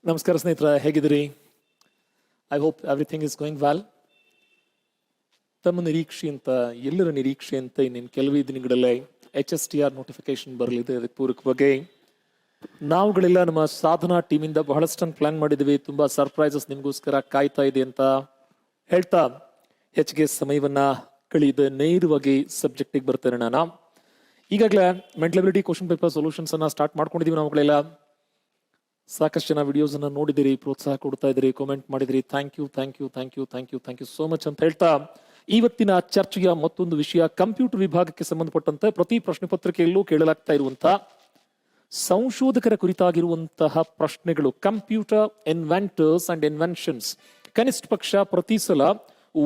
ನಮಸ್ಕಾರ ಸ್ನೇಹಿತರೆ, ಹೇಗಿದ್ದೀರಿ? I hope everything is going well. ತಮ್ಮ ನಿರೀಕ್ಷೆಯಂತ, ಎಲ್ಲರ ನಿರೀಕ್ಷೆಯಂತ ಇನ್ನೇನು ಕೆಲವೇ ದಿನಗಳಲ್ಲೇ HSTR ನೋಟಿಫಿಕೇಶನ್ ಬರಲಿದೆ. ಅದಕ್ಕೆ ಪೂರಕವಾಗಿ ನಾವುಗಳೆಲ್ಲ ನಮ್ಮ ಸಾಧನಾ ಟೀಮಿಂದ ಬಹಳಷ್ಟನ್ನು ಪ್ಲಾನ್ ಮಾಡಿದ್ವಿ. ತುಂಬಾ ಸರ್ಪ್ರೈಸಸ್ ನಿಮಗೋಸ್ಕರ ಕಾಯ್ತಾ ಇದೆ ಅಂತ ಹೇಳ್ತಾ ಹೆಚ್ಚಿಗೆ ಸಮಯವನ್ನ ಕಳೆಯದೆ ನೇರವಾಗಿ ಸಬ್ಜೆಕ್ಟಿಗೆ ಬರ್ತೇನೆ. ನಾನು ಈಗಾಗಲೇ mental ability question paper solutions ಅನ್ನ ಸ್ಟಾರ್ಟ್ ಮಾಡ್ಕೊಂಡಿದೀವಿ. ನಾವುಗಳೆಲ್ಲ ಸಾಕಷ್ಟು ಜನ ವಿಡಿಯೋಸ್ ಅನ್ನ ನೋಡಿದಿರಿ, ಪ್ರೋತ್ಸಾಹ ಕೊಡ್ತಾ ಇದ್ರಿ, ಕಾಮೆಂಟ್ ಮಾಡಿದಿರಿ. ಥ್ಯಾಂಕ್ ಯು ಸೋ ಮಚ್ ಅಂತ ಹೇಳ್ತಾ ಇವತ್ತಿನ ಚರ್ಚೆಯ ಮತ್ತೊಂದು ವಿಷಯ ಕಂಪ್ಯೂಟರ್ ವಿಭಾಗಕ್ಕೆ ಸಂಬಂಧಪಟ್ಟಂತೆ ಪ್ರತಿ ಪ್ರಶ್ನೆ ಪತ್ರಿಕೆಯಲ್ಲೂ ಕೇಳಲಾಗ್ತಾ ಇರುವಂತಹ ಸಂಶೋಧಕರ ಕುರಿತಾಗಿರುವಂತಹ ಪ್ರಶ್ನೆಗಳು. Computer inventors and inventions. ಕನಿಷ್ಠ ಪಕ್ಷ ಪ್ರತಿ ಸಲ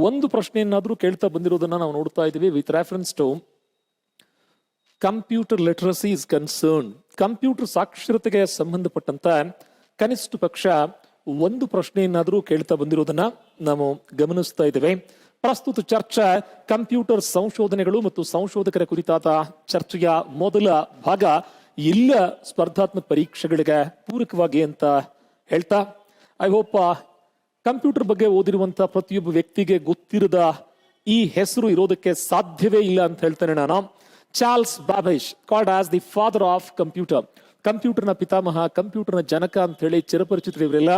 ಒಂದು ಪ್ರಶ್ನೆಯನ್ನಾದ್ರೂ ಕೇಳ್ತಾ ಬಂದಿರೋದನ್ನ ನಾವು ನೋಡ್ತಾ ಇದ್ದೀವಿ. With reference to computer literacy is concern. Computer ಸಾಕ್ಷರತೆಗೆ ಸಂಬಂಧಪಟ್ಟಂತ ಕನಿಷ್ಠ ಪಕ್ಷ ಒಂದು ಪ್ರಶ್ನೆಯನ್ನಾದ್ರೂ ಕೇಳ್ತಾ ಬಂದಿರೋದನ್ನ ನಾವು ಗಮನಿಸ್ತಾ ಇದ್ದೇವೆ. ಪ್ರಸ್ತುತ ಚರ್ಚೆ ಕಂಪ್ಯೂಟರ್ ಸಂಶೋಧನೆಗಳು ಮತ್ತು ಸಂಶೋಧಕರ ಕುರಿತಾದ ಚರ್ಚೆಯ ಮೊದಲ ಭಾಗ ಎಲ್ಲ ಸ್ಪರ್ಧಾತ್ಮಕ ಪರೀಕ್ಷೆಗಳಿಗೆ ಪೂರಕವಾಗಿ ಅಂತ ಹೇಳ್ತಾ ಐ ಹೋಪ್ ಕಂಪ್ಯೂಟರ್ ಬಗ್ಗೆ ಓದಿರುವಂತ ಪ್ರತಿಯೊಬ್ಬ ವ್ಯಕ್ತಿಗೆ ಗೊತ್ತಿರದ ಈ ಹೆಸರು ಇರೋದಕ್ಕೆ ಸಾಧ್ಯವೇ ಇಲ್ಲ ಅಂತ ಹೇಳ್ತೇನೆ ನಾನು. Charles Babbage, called as the father of computer. ಕಂಪ್ಯೂಟರ್ನ ಪಿತಾಮಹ, ಕಂಪ್ಯೂಟರ್ನ ಜನಕ ಅಂತ ಹೇಳಿ ಚಿರಪರಿಚಿತರು ಇವರೆಲ್ಲ.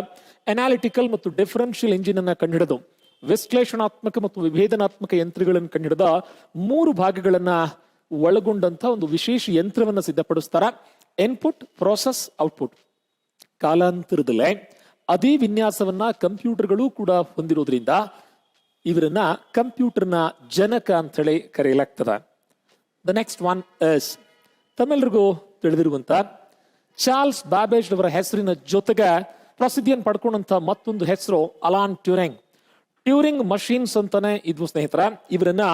ಅನಾಲಿಟಿಕಲ್ ಮತ್ತು ಡಿಫರೆನ್ಷಿಯಲ್ ಇಂಜಿನ್ ಅನ್ನ ಕಂಡುಹಿಡಿದು ವಿಶ್ಲೇಷಣಾತ್ಮಕ ಮತ್ತು ವಿಭೇದನಾತ್ಮಕ ಯಂತ್ರಗಳನ್ನು ಕಂಡುಹಿಡಿದ 3 ಭಾಗಗಳನ್ನ ಒಳಗೊಂಡಂತ ಒಂದು ವಿಶೇಷ ಯಂತ್ರವನ್ನ ಸಿದ್ಧಪಡಿಸ್ತಾರ. Input, process, output. ಕಾಲಾಂತರದಲ್ಲೇ ಅದೇ ವಿನ್ಯಾಸವನ್ನ ಕಂಪ್ಯೂಟರ್ಗಳು ಕೂಡ ಹೊಂದಿರೋದ್ರಿಂದ ಇವರನ್ನ ಕಂಪ್ಯೂಟರ್ನ ಜನಕ ಅಂತ ಹೇಳಿ ಕರೆಯಲಾಗ್ತದೆ. ದ ನೆಕ್ಸ್ಟ್ ಒನ್ ಇಸ್, ತಮ್ಮೆಲ್ಲರಿಗೂ ತಿಳಿದಿರುವಂತ ಚಾರ್ಲ್ಸ್ ಬ್ಯಾಬೇಜ್ ಅವರ ಹೆಸರಿನ ಜೊತೆಗೆ ಪ್ರಸಿದ್ಧಿಯನ್ನು ಪಡ್ಕೊಂಡಂತ ಮತ್ತೊಂದು ಹೆಸರು ಅಲಾನ್ ಟ್ಯೂರಿಂಗ್. ಟ್ಯೂರಿಂಗ್ ಮಷೀನ್ಸ್ ಅಂತಾನೆ ಇದು ಸ್ನೇಹಿತರ. ಇವರನ್ನ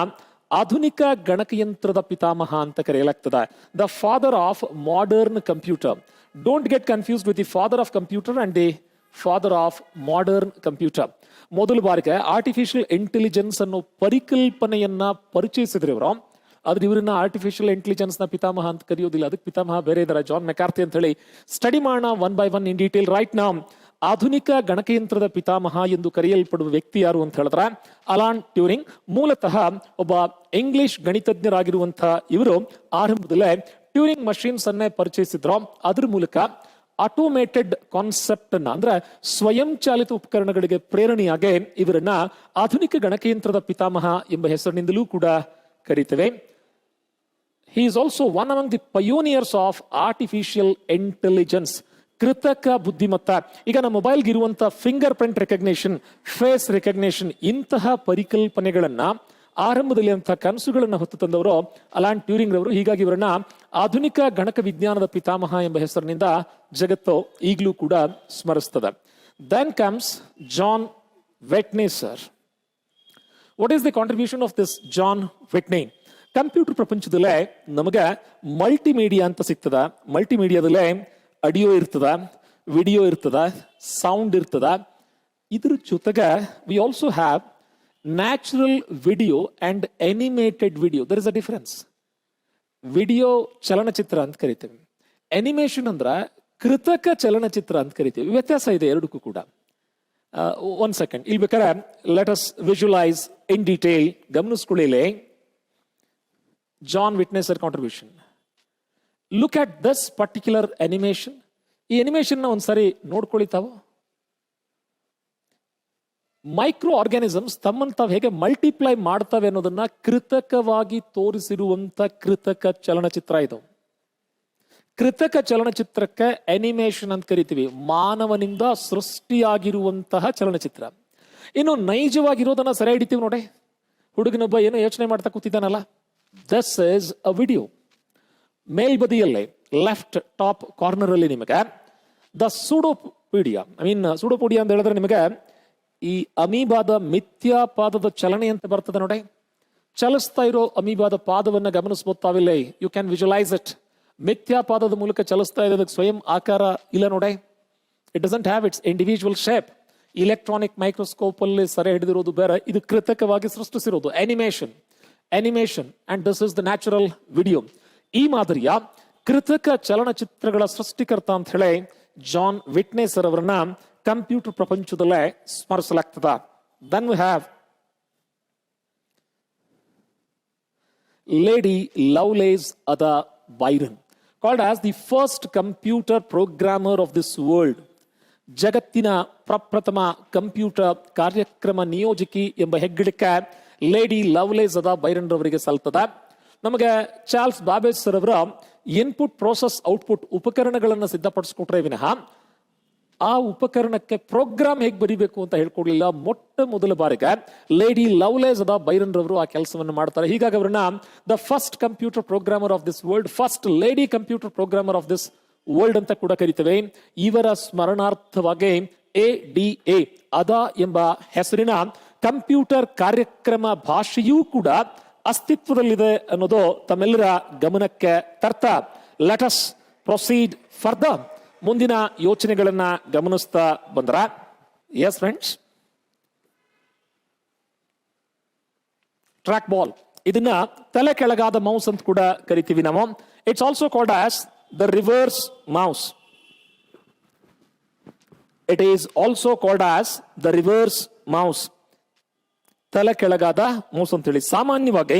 ಆಧುನಿಕ ಗಣಕಯಂತ್ರದ ಪಿತಾಮಹ ಅಂತ ಕರೆಯಲಾಗ್ತದೆ. The father of modern computer. Don't get confused with the father of computer and the father of modern computer. ಮೊದಲ ಬಾರಿಗೆ ಆರ್ಟಿಫಿಷಿಯಲ್ ಇಂಟೆಲಿಜೆನ್ಸ್ ಅನ್ನೋ ಪರಿಕಲ್ಪನೆಯನ್ನ ಪರಿಚಯಿಸಿದ್ರು ಇವರು. ಆದ್ರೆ ಇವರನ್ನ ಆರ್ಟಿಫಿಷಿಯಲ್ ಇಂಟೆಲಿಜೆನ್ಸ್ ನ ಪಿತಾಮಹ ಅಂತ ಕರೆಯೋದಿಲ್ಲ. ಅದಕ್ಕೆ ಪಿತಾಮಹ ಬೇರೆ ಇದ್ದಾರೆ, ಜಾನ್ ಮೆಕಾರ್ಥಿ ಅಂತ ಹೇಳಿ. ಸ್ಟಡಿ ಮಾಡೋಣ one by one in detail right now. ಆಧುನಿಕ ಗಣಕಯಂತ್ರದ ಪಿತಾಮಹ ಎಂದು ಕರೆಯಲ್ಪಡುವ ವ್ಯಕ್ತಿ ಯಾರು ಅಂತ ಹೇಳಿದ್ರೆ ಅಲಾನ್ ಟ್ಯೂರಿಂಗ್. ಮೂಲತಃ ಒಬ್ಬ ಇಂಗ್ಲಿಷ್ ಗಣಿತಜ್ಞರಾಗಿರುವಂತಹ ಇವರು ಆರಂಭದಲ್ಲೇ ಟ್ಯೂರಿಂಗ್ ಮಷೀನ್ಸ್ ಅನ್ನೇ ಪರಿಚಯಿಸಿದ್ರು. ಅದ್ರ ಮೂಲಕ ಆಟೋಮೇಟೆಡ್ ಕಾನ್ಸೆಪ್ಟ್ ಅನ್ನ, ಅಂದ್ರೆ ಸ್ವಯಂ ಚಾಲಿತ ಉಪಕರಣಗಳಿಗೆ ಪ್ರೇರಣೆಯಾಗಿ ಇವರನ್ನ ಆಧುನಿಕ ಗಣಕಯಂತ್ರದ ಪಿತಾಮಹ ಎಂಬ ಹೆಸರಿನಿಂದಲೂ ಕೂಡ ಕರೀತೇವೆ. He is also one among the pioneers of artificial intelligence. ಕೃತಕ ಬುದ್ಧಿಮತ್ತ. ಈಗ ನಮ್ಮ ಮೊಬೈಲ್ಗೆ ಇರುವಂತಹ fingerprint recognition, face recognition, ಇಂತಹ ಪರಿಕಲ್ಪನೆಗಳನ್ನ ಆರಂಭದಲ್ಲಿ ಅಂತಹ ಕನಸುಗಳನ್ನ ಹೊತ್ತು ತಂದವರು ಅಲಾನ್ ಟ್ಯೂರಿಂಗ್ ರವರು. ಹೀಗಾಗಿ ಇವರನ್ನ ಆಧುನಿಕ ಗಣಕ ವಿಜ್ಞಾನದ ಪಿತಾಮಹ ಎಂಬ ಹೆಸರಿನಿಂದ ಜಗತ್ತು ಈಗಲೂ ಕೂಡ ಸ್ಮರಿಸ್ತದೆ. Then comes John Whitney sir. What is the contribution of this John Whitney? Computer ಪ್ರಪಂಚದಲ್ಲೇ ನಮಗೆ ಮಲ್ಟಿಮೀಡಿಯಾ ಅಂತ ಸಿಗ್ತದ. ಮಲ್ಟಿಮೀಡಿಯಾದಲ್ಲೇ ಆಡಿಯೋ ಇರ್ತದ, ವಿಡಿಯೋ ಇರ್ತದ, ಸೌಂಡ್ ಇರ್ತದ. ಇದ್ರ ಜೊತೆಗೆ we also have natural video and animated video. There is a difference. Video ಚಲನಚಿತ್ರ ಅಂತ ಕರಿತೇವೆ, ಅನಿಮೇಷನ್ ಅಂದ್ರ ಕೃತಕ ಚಲನಚಿತ್ರ ಅಂತ ಕರಿತೀವಿ. ವ್ಯತ್ಯಾಸ ಇದೆ ಎರಡಕ್ಕೂ ಕೂಡ. ಒನ್ ಸೆಕೆಂಡ್, ಇಲ್ಲಿ ಬೇಕಾದ್ರೆ let us visualise in detail. ಗಮನಿಸ್ಕೊಳ್ಳಿ John Whitney sir contribution. Look at this particular animation. ಈ ಅನಿಮೇಷನ್ ಒಂದ್ಸರಿ ನೋಡ್ಕೊಳ್ಳಿ ತಾವು. ಮೈಕ್ರೋ ಆರ್ಗ್ಯಾನಿಸಮ್ಸ್ ತಮ್ಮನ್ನು ತಾವು ಹೇಗೆ ಮಲ್ಟಿಪ್ಲೈ ಮಾಡ್ತವೆ ಅನ್ನೋದನ್ನ ಕೃತಕವಾಗಿ ತೋರಿಸಿರುವಂತ ಕೃತಕ ಚಲನಚಿತ್ರ ಇದು. ಕೃತಕ ಚಲನಚಿತ್ರಕ್ಕೆ ಅನಿಮೇಷನ್ ಅಂತ ಕರಿತೀವಿ. ಮಾನವನಿಂದ ಸೃಷ್ಟಿಯಾಗಿರುವಂತಹ ಚಲನಚಿತ್ರ. ಇನ್ನು ನೈಜವಾಗಿರೋದನ್ನ ಸೆರೆ ಹಿಡಿತೀವಿ ನೋಡಿ. ಹುಡುಗನೊಬ್ಬ ಏನೋ ಯೋಚನೆ ಮಾಡ್ತಾ ಕೂತಿದ್ದಾನಲ್ಲ, ದಿಸ್ ಇಸ್ ಅ ವಿಡಿಯೋ. ಮೇಲ್ಬದಿಯಲ್ಲೇ ಲೆಫ್ಟ್ ಟಾಪ್ ಕಾರ್ನರ್ ಅಲ್ಲಿ ನಿಮಗೆ ದ ಸೂಡೋಪೀಡಿಯಾ, ಸೂಡೋಪೋಡಿಯಾ ಅಂತ ಹೇಳಿದ್ರೆ ನಿಮಗೆ ಈ ಅಮೀಬಾದ ಮಿಥ್ಯಾಪಾದದ ಚಲನೆ ಅಂತ ಬರ್ತದೆ ನೋಡಿ. ಚಲಿಸ್ತಾ ಇರೋ ಅಮೀಬಾದ ಪಾದವನ್ನ ಗಮನಿಸಬಹುದು ತಾವಿಲ್ಲ. You can visualise it. ಮಿಥ್ಯಾಪಾದದ ಮೂಲಕ ಚಲಿಸ್ತಾ ಇರೋದಕ್ಕೆ ಸ್ವಯಂ ಆಕಾರ ಇಲ್ಲ ನೋಡಿ. It doesn't have its individual shape. Electronic microscope ಅಲ್ಲಿ ಸೆರೆ ಹಿಡಿದಿರೋದು ಬೇರೆ, ಇದು ಕೃತಕವಾಗಿ ಸೃಷ್ಟಿಸಿರೋದು animation. And this is the natural video. ಈ ಮಾದರಿಯ ಕೃತಕ ಚಲನಚಿತ್ರಗಳ ಸೃಷ್ಟಿಕರ್ತ ಅಂತ ಹೇಳಿ ಜಾನ್ ವಿಟ್ನೆ ಸರ್ ಅವರನ್ನ ಕಂಪ್ಯೂಟರ್ ಪ್ರಪಂಚದಲ್ಲೇ ಸ್ಮರಿಸಲಾಗ್ತದ. Then we have Lady Lovelace Ada Byron, called as the first computer programmer of this world. ಜಗತ್ತಿನ ಪ್ರಪ್ರಥಮ ಕಂಪ್ಯೂಟರ್ ಕಾರ್ಯಕ್ರಮ ನಿಯೋಜಕಿ ಎಂಬ ಹೆಗ್ಗಳಿಕೆ ಲೇಡಿ ಲವ್ಲೇಸ್ ಅದಾ ಬೈರನ್ ರವರಿಗೆ ಸಲ್ತದ. ನಮಗೆ ಚಾರ್ಲ್ಸ್ ಬಾಬೇಜ್ ಸರ್ ಅವರ ಇನ್ಪುಟ್ ಪ್ರೋಸೆಸ್ ಔಟ್ಪುಟ್ ಉಪಕರಣಗಳನ್ನು ಸಿದ್ಧಪಡಿಸ್ಕೊಟ್ರೆ ವಿನಃ ಆ ಉಪಕರಣಕ್ಕೆ ಪ್ರೋಗ್ರಾಮ್ ಹೇಗೆ ಬರೀಬೇಕು ಅಂತ ಹೇಳ್ಕೊಡ್ಲಿಲ್ಲ. ಮೊಟ್ಟ ಮೊದಲ ಬಾರಿಗೆ ಲೇಡಿ ಲವ್ಲೇಸ್ ಅದಾ ಬೈರನ್ ರವರು ಆ ಕೆಲಸವನ್ನು ಮಾಡ್ತಾರೆ. ಹೀಗಾಗಿ ಅವರನ್ನ the first computer programmer of this world, first lady computer programmer of this world ಅಂತ ಕೂಡ ಕರಿತೇವೆ. ಇವರ ಸ್ಮರಣಾರ್ಥವಾಗಿ ADA ಅದಾ ಎಂಬ ಹೆಸರಿನ ಕಂಪ್ಯೂಟರ್ ಕಾರ್ಯಕ್ರಮ ಭಾಷೆಯೂ ಕೂಡ ಅಸ್ತಿತ್ವದಲ್ಲಿದೆ ಅನ್ನೋದು ತಮ್ಮೆಲ್ಲರ ಗಮನಕ್ಕೆ ತರ್ತಾ ಲೆಟ್ ಅಸ್ ಪ್ರೊಸೀಡ್ ಫರ್ದರ್. ಮುಂದಿನ ಯೋಚನೆಗಳನ್ನ ಗಮನಿಸ್ತಾ ಬಂದ್ರ, ಎಸ್ ಫ್ರೆಂಡ್ಸ್, ಟ್ರ್ಯಾಕ್ ಬಾಲ್ ಇದನ್ನ ತಲೆ ಕೆಳಗಾದ ಮೌಸ್ ಅಂತ ಕೂಡ ಕರಿತೀವಿ ನಾವು. It's also called as the reverse mouse. It is also called as the reverse mouse, ತಲೆ ಕೆಳಗಾದ ಮೌಸ್ ಅಂತ ಹೇಳಿ. ಸಾಮಾನ್ಯವಾಗಿ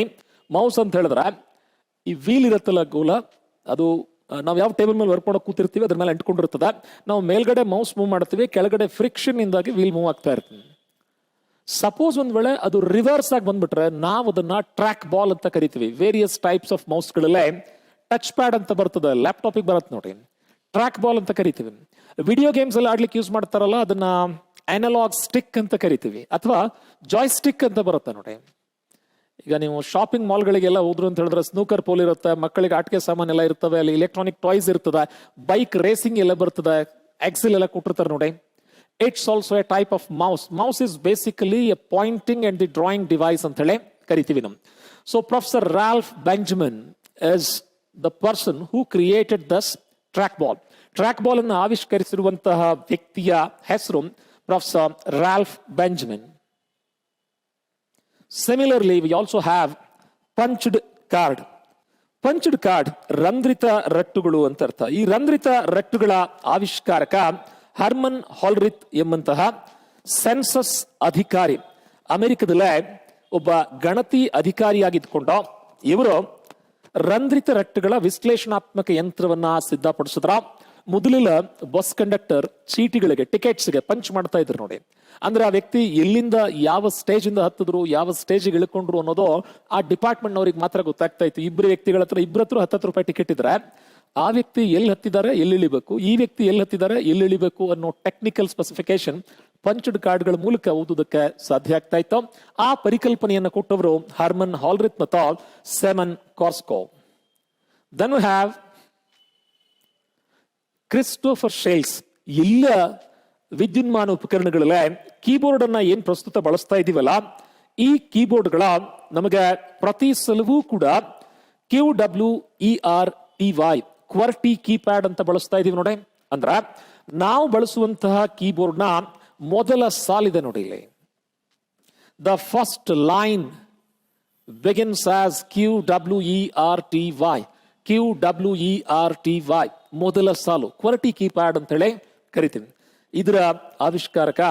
ಮೌಸ್ ಅಂತ ಹೇಳಿದ್ರೆ ಈ ವೀಲ್ ಇರುತ್ತಲ್ಲ ಗೋಲ, ಅದು ನಾವು ಯಾವ ಟೇಬಲ್ ಮೇಲೆ ವರ್ಕ್ ಮಾಡೋ ಕೂತಿರ್ತೀವಿ ಅದ್ರ ಮೇಲೆ ಅಂಟ್ಕೊಂಡಿರ್ತದೆ. ನಾವು ಮೇಲ್ಗಡೆ ಮೌಸ್ ಮೂವ್ ಮಾಡ್ತೀವಿ, ಕೆಳಗಡೆ ಫ್ರಿಕ್ಷನ್ ಇಂದಾಗಿ ವೀಲ್ ಮೂವ್ ಆಗ್ತಾ ಇರ್ತೀವಿ. ಸಪೋಸ್ ಒಂದ್ ವೇಳೆ ಅದು ರಿವರ್ಸ್ ಆಗಿ ಬಂದ್ಬಿಟ್ರೆ ನಾವು ಅದನ್ನ ಟ್ರ್ಯಾಕ್ ಬಾಲ್ ಅಂತ ಕರಿತೀವಿ. ವೇರಿಯಸ್ ಟೈಪ್ಸ್ ಆಫ್ ಮೌಸ್ ಗಳಲ್ಲೇ ಟಚ್ ಪ್ಯಾಡ್ ಅಂತ ಬರ್ತದೆ, ಲ್ಯಾಪ್ಟಾಪಿಗೆ ಬರುತ್ತೆ ನೋಡಿ, ಟ್ರ್ಯಾಕ್ ಬಾಲ್ ಅಂತ ಕರಿತೀವಿ. ವಿಡಿಯೋ ಗೇಮ್ಸ್ ಎಲ್ಲ ಆಡ್ಲಿಕ್ಕೆ ಯೂಸ್ ಮಾಡ್ತಾರಲ್ಲ ಅದನ್ನ ಅನಲಾಗ್ ಸ್ಟಿಕ್ ಅಂತ ಕರಿತೀವಿ, ಅಥವಾ ಜಾಯ್ ಸ್ಟಿಕ್ ಅಂತ ಬರುತ್ತೆ ನೋಡಿ. ಈಗ ನೀವು ಶಾಪಿಂಗ್ ಮಾಲ್ಗಳಿಗೆಲ್ಲ ಹೋದ್ರು ಅಂತ ಹೇಳಿದ್ರೆ ಸ್ನೂಕರ್ ಪೋಲ್ ಇರುತ್ತೆ, ಮಕ್ಕಳಿಗೆ ಆಟಿಕೆ ಸಾಮಾನು ಎಲ್ಲ ಇರ್ತವೆ, ಅಲ್ಲಿ ಎಲೆಕ್ಟ್ರಾನಿಕ್ ಟಾಯ್ಸ್ ಇರ್ತದೆ, ಬೈಕ್ ರೇಸಿಂಗ್ ಎಲ್ಲ ಬರ್ತದೆ, ಎಕ್ಸೆಲ್ ಎಲ್ಲ ಕೊಟ್ಟಿರ್ತಾರೆ ನೋಡಿ. It's also a type of mouse. Mouse is basically a pointing and the drawing device ಅಂತ ಹೇಳಿ ಕರಿತೀವಿ ನಾವು. So professor Ralph Benjamin is the person who created this track ball. Track ball ಅನ್ನು ಆವಿಷ್ಕರಿಸಿರುವಂತಹ ವ್ಯಕ್ತಿಯ ಹೆಸರು professor Ralph Benjamin. Similarly, we also have punched card. Punched card, ರಂಧ್ರಿತ ರಟ್ಟುಗಳು ಅಂತ ಅರ್ಥ. ಈ ರಂಧ್ರಿತ ರಟ್ಟುಗಳ ಆವಿಷ್ಕಾರಕ ಹರ್ಮನ್ ಹಾಲ್ರಿತ್ ಎಂಬಂತಹ ಸೆನ್ಸಸ್ ಅಧಿಕಾರಿ, ಅಮೆರಿಕದಲ್ಲೇ ಒಬ್ಬ ಗಣತಿ ಅಧಿಕಾರಿಯಾಗಿದ್ದುಕೊಂಡು ಇವರು ರಂಧ್ರಿತ ರಟ್ಟುಗಳ ವಿಶ್ಲೇಷಣಾತ್ಮಕ ಯಂತ್ರವನ್ನ ಸಿದ್ಧಪಡಿಸಿದ್ರ. ಮೊದಲಿನ ಬಸ್ ಕಂಡಕ್ಟರ್ ಚೀಟಿಗಳಿಗೆ, ಟಿಕೆಟ್ಸ್ಗೆ ಪಂಚ್ ಮಾಡ್ತಾ ಇದ್ರು ನೋಡಿ. ಅಂದ್ರೆ ಆ ವ್ಯಕ್ತಿ ಎಲ್ಲಿಂದ ಯಾವ ಸ್ಟೇಜ್ ಇಂದ ಹತ್ತಿದ್ರು, ಯಾವ ಸ್ಟೇಜಿಗೆ ಇಳ್ಕೊಂಡ್ರು ಅನ್ನೋದು ಆ ಡಿಪಾರ್ಟ್ಮೆಂಟ್ ಅವ್ರಿಗೆ ಮಾತ್ರ ಗೊತ್ತಾಗ್ತಾ ಇತ್ತು. ಇಬ್ಬರು ವ್ಯಕ್ತಿಗಳ ಹತ್ರ ಇಬ್ಬರ ಹತ್ರ 10 ರೂಪಾಯಿ ಟಿಕೆಟ್ ಇದ್ರೆ ಆ ವ್ಯಕ್ತಿ ಎಲ್ಲಿ ಹತ್ತಿದ್ದಾರೆ, ಎಲ್ಲಿ ಇಳಿಬೇಕು, ಈ ವ್ಯಕ್ತಿ ಎಲ್ಲಿ ಹತ್ತಿದ್ದಾರೆ, ಎಲ್ಲಿ ಇಳಿಬೇಕು ಅನ್ನೋ ಟೆಕ್ನಿಕಲ್ ಸ್ಪೆಸಿಫಿಕೇಶನ್ ಪಂಚ್ಡ್ ಕಾರ್ಡ್ಗಳ ಮೂಲಕ ಓದೋದಕ್ಕೆ ಸಾಧ್ಯ ಆಗ್ತಾ ಇತ್ತು. ಆ ಪರಿಕಲ್ಪನೆಯನ್ನು ಕೊಟ್ಟವರು ಹರ್ಮನ್ ಹಾಲ್ರಿತ್ ಮತ್ತು Simon Korsakov. Then we have Christopher Sholes. ಎಲ್ಲ ವಿದ್ಯುನ್ಮಾನ ಉಪಕರಣಗಳಲ್ಲೇ ಕೀಬೋರ್ಡ್ ಅನ್ನ ಏನ್ ಪ್ರಸ್ತುತ ಬಳಸ್ತಾ ಇದೀವಲ್ಲ, ಈ ಕೀಬೋರ್ಡ್ಗಳ ನಮಗೆ ಪ್ರತಿ ಸಲವೂ ಕೂಡ QWERTY ಕ್ವರ್ಟಿ ಕೀಪ್ಯಾಡ್ ಅಂತ ಬಳಸ್ತಾ ಇದೀವಿ ನೋಡಿ. ಅಂದ್ರ ನಾವು ಬಳಸುವಂತಹ ಕೀಬೋರ್ಡ್ ನ ಮೊದಲ ಸಾಲಿದೆ ನೋಡಿ ಇಲ್ಲಿ. The first line begins as QWERTY. QWERTY ಮೊದಲ ಸಾಲು ಕ್ವರ್ಟಿ ಕೀಪ್ಯಾಡ್ ಅಂತ ಹೇಳಿ ಕರಿತೀವಿ. ಇದರ ಆವಿಷ್ಕಾರಕ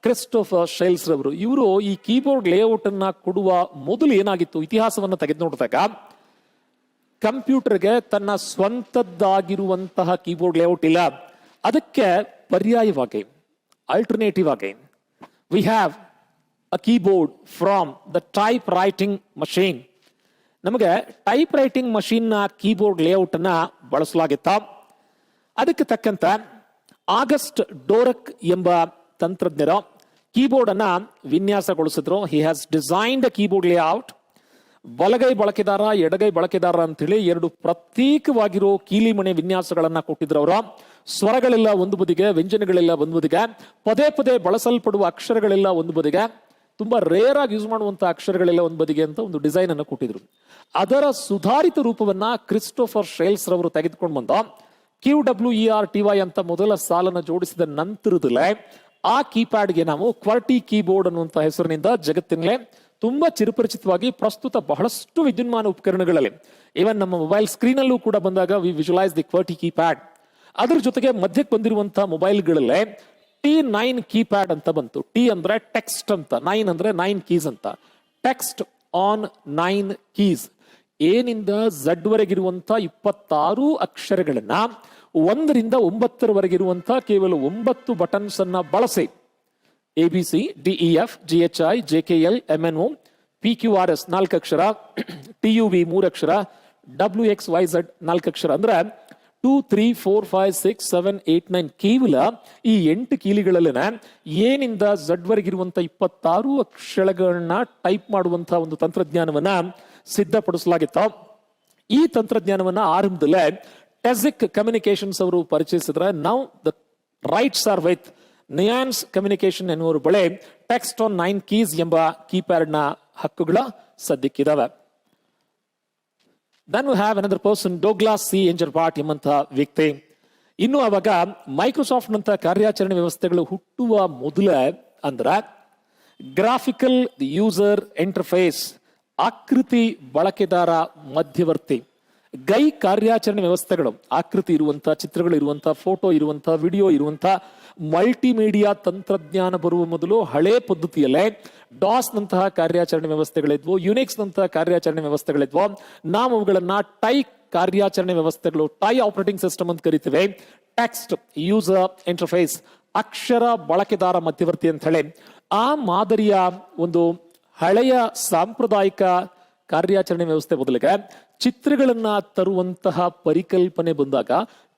ಕ್ರಿಸ್ಟೋಫರ್ ಶೈಲ್ಸ್ ರವರು. ಇವರು ಈ ಕೀಬೋರ್ಡ್ ಲೇಔಟ್ ಅನ್ನ ಕೊಡುವ ಮೊದಲು ಏನಾಗಿತ್ತು, ಇತಿಹಾಸವನ್ನ ತೆಗೆದು ನೋಡಿದಾಗ ಕಂಪ್ಯೂಟರ್ಗೆ ತನ್ನ ಸ್ವಂತದ್ದಾಗಿರುವಂತಹ ಕೀಬೋರ್ಡ್ ಲೇಔಟ್ ಇಲ್ಲ. ಅದಕ್ಕೆ ಪರ್ಯಾಯವಾಗಿ, ಆಲ್ಟರ್ನೇಟಿವ್ ಆಗಿ we have a keyboard from the type writing machine. ನಮಗೆ ಟೈಪ್ ರೈಟಿಂಗ್ ಮಷೀನ್ ನ ಕೀಬೋರ್ಡ್ ಲೇಔಟ್ ಅನ್ನ ಬಳಸಲಾಗಿತ್ತ. ಅದಕ್ಕೆ ತಕ್ಕಂತ ಆಗಸ್ಟ್ ಡೋರಕ್ ಎಂಬ ತಂತ್ರಜ್ಞರು ಕೀಬೋರ್ಡ್ ಅನ್ನ ವಿನ್ಯಾಸಗೊಳಿಸಿದ್ರು. He has designed a keyboard layout. ಬಲಗೈ ಬಳಕೆದಾರ, ಎಡಗೈ ಬಳಕೆದಾರ ಅಂತೇಳಿ 2 ಪ್ರತ್ಯೇಕವಾಗಿರೋ ಕೀಲಿಮಣೆ ವಿನ್ಯಾಸಗಳನ್ನ ಕೊಟ್ಟಿದ್ರು ಅವರು. ಸ್ವರಗಳೆಲ್ಲ ಒಂದು ಬದಿಗೆ, ವ್ಯಂಜನಗಳೆಲ್ಲ ಒಂದು ಬದಿಗೆ, ಪದೇ ಪದೇ ಬಳಸಲ್ಪಡುವ ಅಕ್ಷರಗಳೆಲ್ಲ ಒಂದು ಬದಿಗೆ, ತುಂಬಾ ರೇರ್ ಆಗಿ ಯೂಸ್ ಮಾಡುವಂತಹ ಅಕ್ಷರಗಳೆಲ್ಲ ಒಂದು ಬದಿಗೆ ಅಂತ ಒಂದು ಡಿಸೈನ್ ಅನ್ನು ಕೊಟ್ಟಿದ್ರು. ಅದರ ಸುಧಾರಿತ ರೂಪವನ್ನ ಕ್ರಿಸ್ಟೋಫರ್ ಶೇಲ್ಸ್ ರವರು ತೆಗೆದುಕೊಂಡು ಬಂದ. QWERTY ಅಂತ ಮೊದಲ ಸಾಲನ್ನು ಜೋಡಿಸಿದ ನಂತರದಲ್ಲೇ ಆ ಕೀಪ್ಯಾಡ್ಗೆ ನಾವು ಕ್ವರ್ಟಿ ಕೀಬೋರ್ಡ್ ಅನ್ನುವಂಥ ಹೆಸರಿನಿಂದ ಜಗತ್ತಿನಲ್ಲೇ ತುಂಬಾ ಚಿರಪರಿಚಿತವಾಗಿ ಪ್ರಸ್ತುತ ಬಹಳಷ್ಟು ವಿದ್ಯುನ್ಮಾನ ಉಪಕರಣಗಳಲ್ಲಿ, ಈವನ್ ನಮ್ಮ ಮೊಬೈಲ್ ಸ್ಕ್ರೀನ್ ಅಲ್ಲೂ ಕೂಡ ಬಂದಾಗ ವಿ ವಿಜುವಲೈಸ್ ದಿ ಕ್ವರ್ಟಿ ಕೀಪ್ಯಾಡ್. ಅದ್ರ ಜೊತೆಗೆ ಮಧ್ಯಕ್ಕೆ ಬಂದಿರುವಂತಹ ಮೊಬೈಲ್ಗಳಲ್ಲೇ T9 ಕೀಪ್ಯಾಡ್ ಅಂತ ಬಂತು. ಟಿ ಅಂದ್ರೆ ಟೆಕ್ಸ್ಟ್ ಅಂತ, 9 ಅಂದ್ರೆ 9 ಕೀಸ್ ಅಂತ. ಟೆಕ್ಸ್ಟ್ ಆನ್ 9 ಕೀಸ್, ಏನಿಂದ ಝಡ್ ವರೆಗಿರುವಂತ 26 ಅಕ್ಷರಗಳನ್ನ 1ರಿಂದ 9ರವರೆಗಿರುವಂತ ಕೇವಲ 9 ಬಟನ್ಸ್ ಅನ್ನ ಬಳಸಿ ABC, DEF, GHI, JKL, MNO, PQRS 4 ಅಕ್ಷರ, TUV 3 ಅಕ್ಷರ, WXYZ 4 ಅಕ್ಷರ, ಅಂದ್ರೆ 2, 3, 4, 5, 6, 7, 8, 9 ಕೇವಲ ಈ 8 ಕೀಲಿಗಳಲ್ಲಿನ ಏನಿಂದ ಝಡ್ ವರೆಗಿರುವಂತ 26 ಅಕ್ಷರಗಳನ್ನ ಟೈಪ್ ಮಾಡುವಂತಹ ಒಂದು ತಂತ್ರಜ್ಞಾನವನ್ನ ಸಿದ್ಧಪಡಿಸಲಾಗಿತ್ತು. ಈ ತಂತ್ರಜ್ಞಾನವನ್ನ ಆರಂಭದಲ್ಲೇ ಟೆಸಿಕ್ ಕಮ್ಯುನಿಕೇಶನ್ಸ್ ಅವರು ಪರಿಚಯಿಸಿದ್ರೆ, now the rights are with Nuance communication ಎನ್ನುವರು ಬಳಿ ಟೆಕ್ಸ್ಟ್ ಆನ್ 9 ಕೀಸ್ ಎಂಬ ಕೀಪ್ಯಾಡ್ ನ ಹಕ್ಕುಗಳ ಸದ್ಯಕ್ಕಿದಾವೆ. Then we have another person, Douglas C. Engelbart ಎಂಬಂತಹ ವ್ಯಕ್ತಿ. ಇನ್ನು ಅವಾಗ ಮೈಕ್ರೋಸಾಫ್ಟ್ ನಂತ ಕಾರ್ಯಾಚರಣೆ ವ್ಯವಸ್ಥೆಗಳು ಹುಟ್ಟುವ ಮೊದಲೇ ಅಂದ್ರೆ ಗ್ರಾಫಿಕಲ್ ಯೂಸರ್ ಇಂಟರ್ಫೇಸ್, ಆಕೃತಿ ಬಳಕೆದಾರ ಮಧ್ಯವರ್ತಿ, ಗೈ ಕಾರ್ಯಾಚರಣೆ ವ್ಯವಸ್ಥೆಗಳು, ಆಕೃತಿ ಇರುವಂತ, ಚಿತ್ರಗಳು ಇರುವಂತ, ಫೋಟೋ ಇರುವಂತ, ವಿಡಿಯೋ ಇರುವಂತ ಮಲ್ಟಿಮೀಡಿಯಾ ತಂತ್ರಜ್ಞಾನ ಬರುವ ಮೊದಲು ಹಳೆ ಪದ್ಧತಿಯಲ್ಲೇ ಡಾಸ್ ನಂತಹ ಕಾರ್ಯಾಚರಣೆ ವ್ಯವಸ್ಥೆಗಳಿದ್ವು, ಯುನಿಕ್ಸ್ ನಂತಹ ಕಾರ್ಯಾಚರಣೆ ವ್ಯವಸ್ಥೆಗಳಿದ್ವು. ನಾವು ಅವುಗಳನ್ನ ಟೈ ಕಾರ್ಯಾಚರಣೆ ವ್ಯವಸ್ಥೆಗಳು, ಟೈ ಆಪರೇಟಿಂಗ್ ಸಿಸ್ಟಮ್ ಅಂತ ಕರಿತೀವಿ. ಟೆಕ್ಸ್ಟ್ ಯೂಸರ್ ಇಂಟರ್ಫೇಸ್, ಅಕ್ಷರ ಬಳಕೆದಾರ ಮಧ್ಯವರ್ತಿ ಅಂತ ಹೇಳಿ ಆ ಮಾದರಿಯ ಒಂದು ಹಳೆಯ ಸಾಂಪ್ರದಾಯಿಕ ಕಾರ್ಯಾಚರಣೆ ವ್ಯವಸ್ಥೆ ಬದಲಿಗೆ ಚಿತ್ರಗಳನ್ನ ತರುವಂತಹ ಪರಿಕಲ್ಪನೆ ಬಂದಾಗ,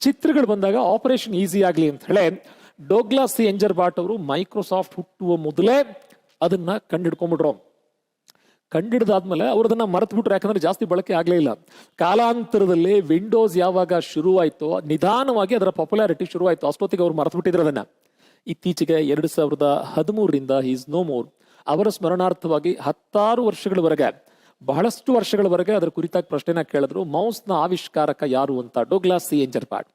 ಚಿತ್ರಗಳು ಬಂದಾಗ ಆಪರೇಷನ್ ಈಸಿ ಆಗ್ಲಿ ಅಂತ ಹೇಳಿ ಡೋಗ್ಲಾಸ್ ಸಿ ಎಂಜರ್ಬಾಟ್ ಅವರು ಮೈಕ್ರೋಸಾಫ್ಟ್ ಹುಟ್ಟುವ ಮೊದಲೇ ಅದನ್ನ ಕಂಡಿಡ್ಕೊಂಡ್ಬಿಟ್ರು. ಕಂಡಿಡ್ದಾದ್ಮೇಲೆ ಅವ್ರು ಅದನ್ನ ಮರೆತು ಬಿಟ್ರು, ಯಾಕಂದ್ರೆ ಜಾಸ್ತಿ ಬಳಕೆ ಆಗ್ಲೇ ಇಲ್ಲ. ಕಾಲಾಂತರದಲ್ಲಿ ವಿಂಡೋಸ್ ಯಾವಾಗ ಶುರುವಾಯ್ತೋ ನಿಧಾನವಾಗಿ ಅದರ ಪಾಪ್ಯುಲಾರಿಟಿ ಶುರುವಾಯ್ತು. ಅಷ್ಟೊತ್ತಿಗೆ ಅವ್ರು ಮರೆತು ಬಿಟ್ಟಿದ್ರು ಅದನ್ನ. ಇತ್ತೀಚೆಗೆ 2013ರಿಂದ ಈಸ್ ನೋ ಮೋರ್ ಅವರ ಸ್ಮರಣಾರ್ಥವಾಗಿ 16 ವರ್ಷಗಳವರೆಗೆ, ಬಹಳಷ್ಟು ವರ್ಷಗಳವರೆಗೆ ಅದರ ಕುರಿತಾಗಿ ಪ್ರಶ್ನೆನ ಕೇಳಿದ್ರು. ಮೌಸ್ ನ ಆವಿಷ್ಕಾರಕ ಯಾರು ಅಂತ ಡೋಗ್ಲಾಸ್ ಸಿ ಎಂಜರ್ಬಾಟ್.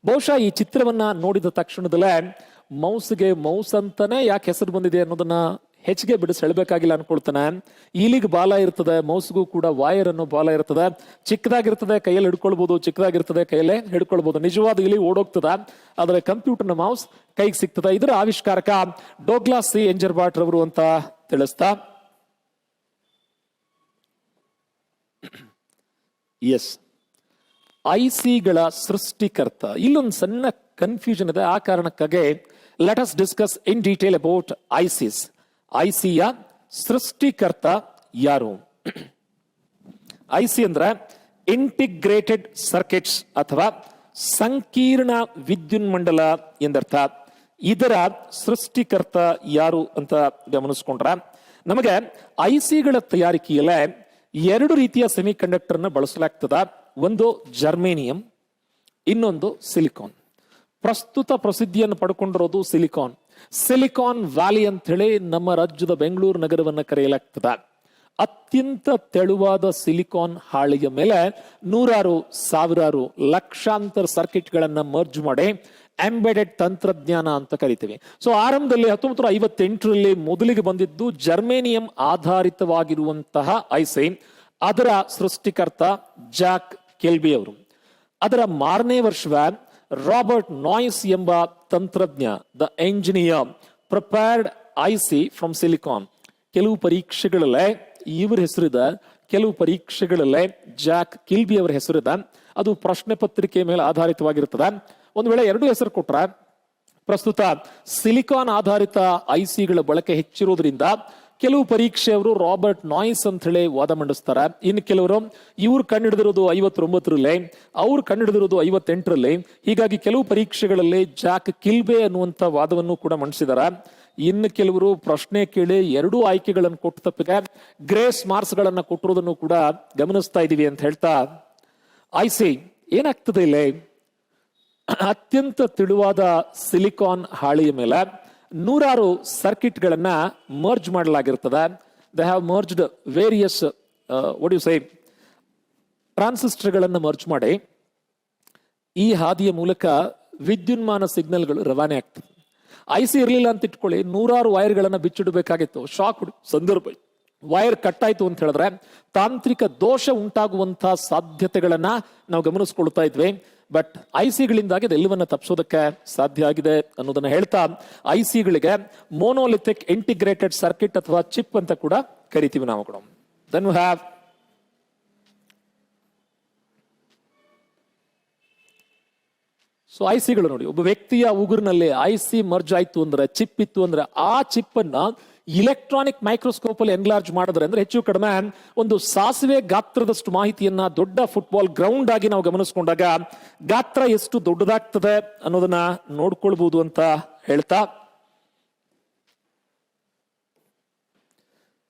ಬಹುಶಃ ಈ ಚಿತ್ರವನ್ನ ನೋಡಿದ ತಕ್ಷಣದಲ್ಲೇ ಮೌಸ್ಗೆ ಮೌಸ್ ಅಂತಾನೆ ಯಾಕೆ ಹೆಸರು ಬಂದಿದೆ ಅನ್ನೋದನ್ನ ಹೆಚ್ಚಿಗೆ ಬಿಡಿಸಿ ಹೇಳಬೇಕಾಗಿಲ್ಲ ಅನ್ಕೊಳ್ತಾನೆ. ಇಲಿಗೆ ಬಾಲ ಇರ್ತದೆ, ಮೌಸ್ಗೂ ಕೂಡ ವಾಯರ್ ಅನ್ನೋ ಬಾಲ ಇರ್ತದೆ. ಚಿಕ್ಕದಾಗಿರ್ತದೆ, ಕೈಯಲ್ಲಿ ಹಿಡ್ಕೊಳ್ಬಹುದು, ಚಿಕ್ಕದಾಗಿರ್ತದೆ, ಕೈಯಲ್ಲೇ ಹಿಡ್ಕೊಳ್ಬಹುದು. ನಿಜವಾದ ಇಲಿ ಓಡೋಗ್ತದ, ಆದ್ರೆ ಕಂಪ್ಯೂಟರ್ನ ಮೌಸ್ ಕೈಗೆ ಸಿಗ್ತದೆ. ಇದರ ಆವಿಷ್ಕಾರಕ ಡೋಗ್ಲಾಸ್ ಸಿ ಎಂಜರ್ಬಾಟ್ ರವರು ಅಂತ ತಿಳಿಸ್ತಾ, ಎಸ್, ಐಸಿಗಳ ಸೃಷ್ಟಿಕರ್ತ. ಇಲ್ಲೊಂದು ಸಣ್ಣ ಕನ್ಫ್ಯೂಷನ್ ಇದೆ, ಆ ಕಾರಣಕ್ಕಾಗಿ let us discuss in detail about ICs. ಐಸಿಯ ಸೃಷ್ಟಿಕರ್ತ ಯಾರು? ಐಸಿ ಅಂದ್ರೆ ಇಂಟಿಗ್ರೇಟೆಡ್ ಸರ್ಕಿಟ್ಸ್ ಅಥವಾ ಸಂಕೀರ್ಣ ವಿದ್ಯುನ್ಮಂಡಲ ಎಂದರ್ಥ. ಇದರ ಸೃಷ್ಟಿಕರ್ತ ಯಾರು ಅಂತ ಗಮನಿಸ್ಕೊಂಡ್ರೆ ನಮಗೆ ಐಸಿಗಳ ತಯಾರಿಕೆಯಲ್ಲೇ 2 ರೀತಿಯ ಸೆಮಿ ಕಂಡಕ್ಟರ್ನ ಬಳಸಲಾಗ್ತದ. ಒಂದು ಜರ್ಮೇನಿಯಂ, ಇನ್ನೊಂದು ಸಿಲಿಕಾನ್. ಪ್ರಸ್ತುತ ಪ್ರಸಿದ್ಧಿಯನ್ನು ಪಡ್ಕೊಂಡಿರೋದು ಸಿಲಿಕಾನ್. ಸಿಲಿಕಾನ್ ವ್ಯಾಲಿ ಅಂತ ಹೇಳಿ ನಮ್ಮ ರಾಜ್ಯದ ಬೆಂಗಳೂರು ನಗರವನ್ನ ಕರೆಯಲಾಗ್ತದೆ. ಅತ್ಯಂತ ತೆಳುವಾದ ಸಿಲಿಕಾನ್ ಹಾಳೆಯ ಮೇಲೆ ನೂರಾರು, ಸಾವಿರಾರು, ಲಕ್ಷಾಂತರ ಸರ್ಕಿಟ್ ಗಳನ್ನ ಮರ್ಜ್ ಮಾಡಿ ಎಂಬೆಡೆಡ್ ತಂತ್ರಜ್ಞಾನ ಅಂತ ಕರಿತೀವಿ. ಸೊ ಆರಂಭದಲ್ಲಿ 1958ರಲ್ಲಿ ಮೊದಲಿಗೆ ಬಂದಿದ್ದು ಜರ್ಮೇನಿಯಂ ಆಧಾರಿತವಾಗಿರುವಂತಹ ಐಸಿ. ಅದರ ಸೃಷ್ಟಿಕರ್ತ ಜಾಕ್ ಕೆಲ್ಬಿ ಅವರು. ಅದರ ಮಾರನೇ ವರ್ಷವೇ ರಾಬರ್ಟ್ ನಾಯ್ಸ್ ಎಂಬ ತಂತ್ರಜ್ಞ, the engineer, prepared IC from silicon. ಕೆಲವು ಪರೀಕ್ಷೆಗಳಲ್ಲೇ ಇವರ ಹೆಸರಿದೆ, ಕೆಲವು ಪರೀಕ್ಷೆಗಳಲ್ಲೇ ಜಾಕ್ ಕಿಲ್ಬಿ ಅವರ ಹೆಸರಿದೆ. ಅದು ಪ್ರಶ್ನೆ ಪತ್ರಿಕೆ ಮೇಲೆ ಆಧಾರಿತವಾಗಿರ್ತದೆ. ಒಂದು ವೇಳೆ 2 ಹೆಸರು ಕೊಟ್ರೆ, ಪ್ರಸ್ತುತ ಸಿಲಿಕಾನ್ ಆಧಾರಿತ ಐಸಿಗಳ ಬಳಕೆ ಹೆಚ್ಚಿರೋದ್ರಿಂದ ಕೆಲವು ಪರೀಕ್ಷೆಯವರು ರಾಬರ್ಟ್ ನಾಯ್ಸ್ ಅಂತ ಹೇಳಿ ವಾದ ಮಂಡಿಸ್ತಾರೆ. ಇನ್ನು ಕೆಲವರು ಇವ್ರು ಕಂಡುಹಿಡಿದಿರೋದು 59ರಲ್ಲಿ, ಅವ್ರು ಕಂಡುಹಿಡಿದಿರೋದು 58ರಲ್ಲಿ. ಹೀಗಾಗಿ ಕೆಲವು ಪರೀಕ್ಷೆಗಳಲ್ಲಿ ಜಾಕ್ ಕಿಲ್ಬೆ ಅನ್ನುವಂತ ವಾದವನ್ನು ಕೂಡ ಮಂಡಿಸಿದ್ದಾರೆ. ಇನ್ನು ಕೆಲವರು ಪ್ರಶ್ನೆ ಕೇಳಿ 2 ಆಯ್ಕೆಗಳನ್ನು ಕೊಟ್ಟು ತಪ್ಪಿಗೆ ಗ್ರೇಸ್ ಮಾರ್ಕ್ಸ್ ಗಳನ್ನ ಕೊಟ್ಟಿರೋದನ್ನು ಕೂಡ ಗಮನಿಸ್ತಾ ಇದೀವಿ ಅಂತ ಹೇಳ್ತಾ, ಐಸಿ ಏನಾಗ್ತದೆ ಇಲ್ಲಿ? ಅತ್ಯಂತ ತೆಳುವಾದ ಸಿಲಿಕಾನ್ ಹಾಳೆಯ ಮೇಲೆ ನೂರಾರು ಸರ್ಕಿಟ್ ಗಳನ್ನ ಮರ್ಜ್ ಮಾಡಲಾಗಿರ್ತದೆ. They have merged various what you say transistor ಗಳನ್ನ ಮರ್ಜ್ ಮಾಡಿ ಈ ಹಾದಿಯ ಮೂಲಕ ವಿದ್ಯುನ್ಮಾನ ಸಿಗ್ನಲ್ಗಳು ರವಾನೆ ಆಗ್ತದೆ. ಐಸಿ ಇರಲಿಲ್ಲ ಅಂತ ಇಟ್ಕೊಳ್ಳಿ, ನೂರಾರು ವೈರ್ ಗಳನ್ನ ಬಿಚ್ಚಿಡಬೇಕಾಗಿತ್ತು. ಶಾಕ್ ಸಂದರ್ಭ ವೈರ್ ಕಟ್ ಆಯ್ತು ಅಂತ ಹೇಳಿದ್ರೆ ತಾಂತ್ರಿಕ ದೋಷ ಉಂಟಾಗುವಂತಹ ಸಾಧ್ಯತೆಗಳನ್ನ ನಾವು ಗಮನಿಸ್ಕೊಳ್ತಾ ಇದ್ವಿ. ಬಟ್ ಐಸಿಗಳಿಂದಾಗಿ ಅದೆಲ್ಲವನ್ನ ತಪ್ಪಿಸೋದಕ್ಕೆ ಸಾಧ್ಯ ಆಗಿದೆ ಅನ್ನೋದನ್ನ ಹೇಳ್ತಾ ಐಸಿಗಳಿಗೆ ಮೋನೋಲಿಥಿಕ್ ಇಂಟಿಗ್ರೇಟೆಡ್ ಸರ್ಕಿಟ್ ಅಥವಾ ಚಿಪ್ ಅಂತ ಕೂಡ ಕರಿತೀವಿ ನಾವು ಕೂಡ. ದೆನ್ ವಿ ಹ್ಯಾವ್ ಸೊ ಐಸಿಗಳು ನೋಡಿ, ಒಬ್ಬ ವ್ಯಕ್ತಿಯ ಉಗುರಿನಲ್ಲಿ ಐಸಿ ಮರ್ಜ್ ಆಯ್ತು ಅಂದ್ರೆ, ಚಿಪ್ ಇತ್ತು ಅಂದ್ರೆ, ಆ ಚಿಪ್ ಅನ್ನ ಇಲೆಕ್ಟ್ರಾನಿಕ್ ಮೈಕ್ರೋಸ್ಕೋಪ್ ಅಲ್ಲಿ ಎನ್ಲಾರ್ಜ್ ಮಾಡಿದ್ರೆ ಅಂದ್ರೆ ಹೆಚ್ಚು ಕಡಿಮೆ ಒಂದು ಸಾಸಿವೆ ಗಾತ್ರದಷ್ಟು ಮಾಹಿತಿಯನ್ನ ದೊಡ್ಡ ಫುಟ್ಬಾಲ್ ಗ್ರೌಂಡ್ ಆಗಿ ನಾವು ಗಮನಿಸಿಕೊಂಡಾಗ ಗಾತ್ರ ಎಷ್ಟು ದೊಡ್ಡದಾಗ್ತದೆ ಅನ್ನೋದನ್ನ ನೋಡ್ಕೊಳ್ಬಹುದು ಅಂತ ಹೇಳ್ತಾ,